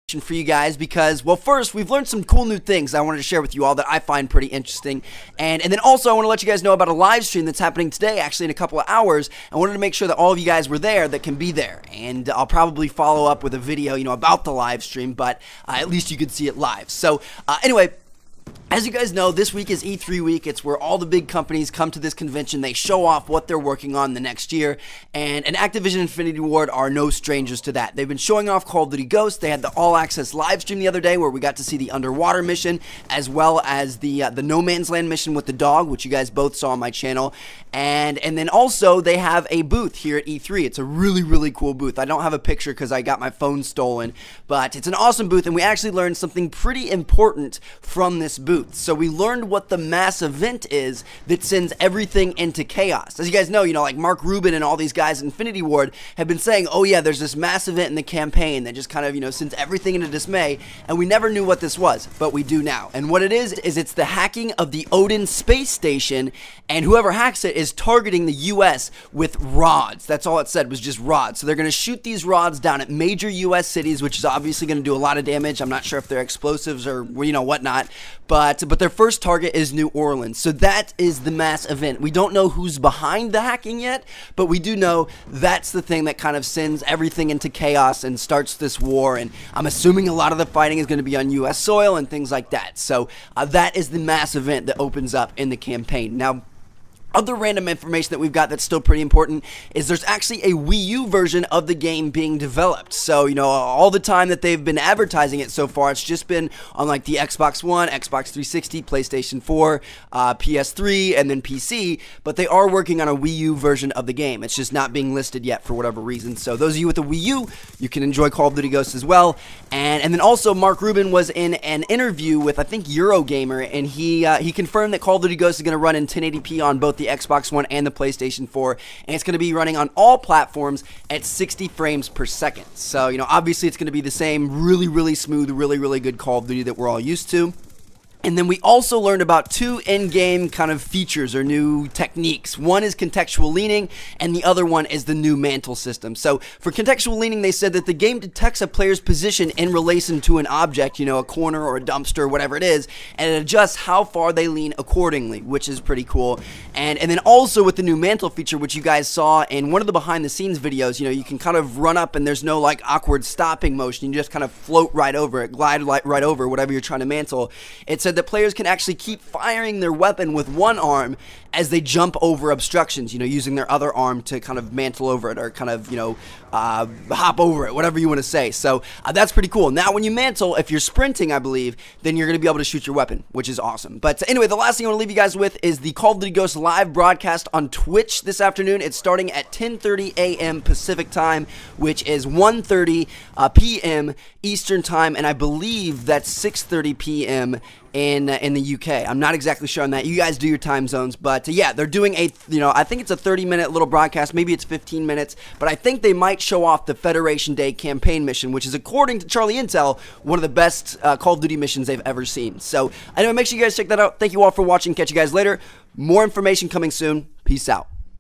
for you guys because, well, first, we've learned some cool new things I wanted to share with you all that I find pretty interesting, and then also I want to let you guys know about a live stream that's happening today, actually in a couple of hours. I wanted to make sure that all of you guys were there that can be there, and I'll probably follow up with a video, about the live stream, but at least you could see it live. So, anyway, as you guys know, this week is E3 week. It's where all the big companies come to this convention. They show off what they're working on the next year, and Activision Infinity Ward are no strangers to that. They've been showing off Call of Duty Ghosts. They had the all-access live stream the other day where we got to see the underwater mission as well as the No Man's Land mission with the dog, which you guys both saw on my channel. And then also they have a booth here at E3. It's a really, really cool booth. I don't have a picture because I got my phone stolen, but it's an awesome booth, and we actually learned something pretty important from this booth. So we learned what the mass event is that sends everything into chaos. As you guys know, like Mark Rubin and all these guys at Infinity Ward have been saying, oh yeah, there's this mass event in the campaign that just kind of, sends everything into dismay, and we never knew what this was, but we do now. And what it is it's the hacking of the Odin space station, and whoever hacks it is targeting the US with rods. That's all it said, was just rods. So they're going to shoot these rods down at major US cities, which is obviously going to do a lot of damage. I'm not sure if they're explosives or, whatnot, but their first target is New Orleans. So that is the mass event. We don't know who's behind the hacking yet, but we do know that's the thing that kind of sends everything into chaos and starts this war, and I'm assuming a lot of the fighting is going to be on US soil and things like that. So that is the mass event that opens up in the campaign. Now, other random information that we've got that's still pretty important is there's actually a WiiU version of the game being developed. So, all the time that they've been advertising it so far, it's just been on like the Xbox One, Xbox 360, PlayStation 4, PS3, and then PC, but they are working on a WiiU version of the game. It's just not being listed yet for whatever reason. So those of you with a WiiU, you can enjoy Call of Duty Ghosts as well. And then also Mark Rubin was in an interview with, I think, Eurogamer, and he confirmed that Call of Duty Ghosts is going to run in 1080p on both the Xbox One and the PlayStation 4, and it's going to be running on all platforms at 60 frames per second. So, obviously it's going to be the same really, really smooth, really, really good Call of Duty that we're all used to. And then we also learned about two in-game kind of features or new techniques. One is contextual leaning, and the other one is the new mantle system. So for contextual leaning, they said that the game detects a player's position in relation to an object, a corner or a dumpster, whatever it is, and it adjusts how far they lean accordingly, which is pretty cool. And then also with the new mantle feature, which you guys saw in one of the behind-the-scenes videos, you can kind of run up and there's no like awkward stopping motion. You just kind of float right over it, glide right over whatever you're trying to mantle. It said that players can actually keep firing their weapon with one arm as they jump over obstructions, using their other arm to kind of mantle over it or kind of, hop over it, whatever you want to say. So that's pretty cool. Now, when you mantle, if you're sprinting, I believe, then you're going to be able to shoot your weapon, which is awesome. But anyway, the last thing I want to leave you guys with is the Call of Duty Ghosts live broadcast on Twitch this afternoon. It's starting at 10:30 a.m. Pacific time, which is 1:30 p.m. Eastern time, and I believe that's 6:30 p.m. in the UK. I'm not exactly sure on that. You guys do your time zones, but yeah, they're doing a, I think it's a 30-minute little broadcast. Maybe it's 15 minutes, but I think they might show off the Federation Day campaign mission, which is, according to Charlie Intel, one of the best Call of Duty missions they've ever seen. So anyway, make sure you guys check that out. Thank you all for watching. Catch you guys later. More information coming soon. Peace out.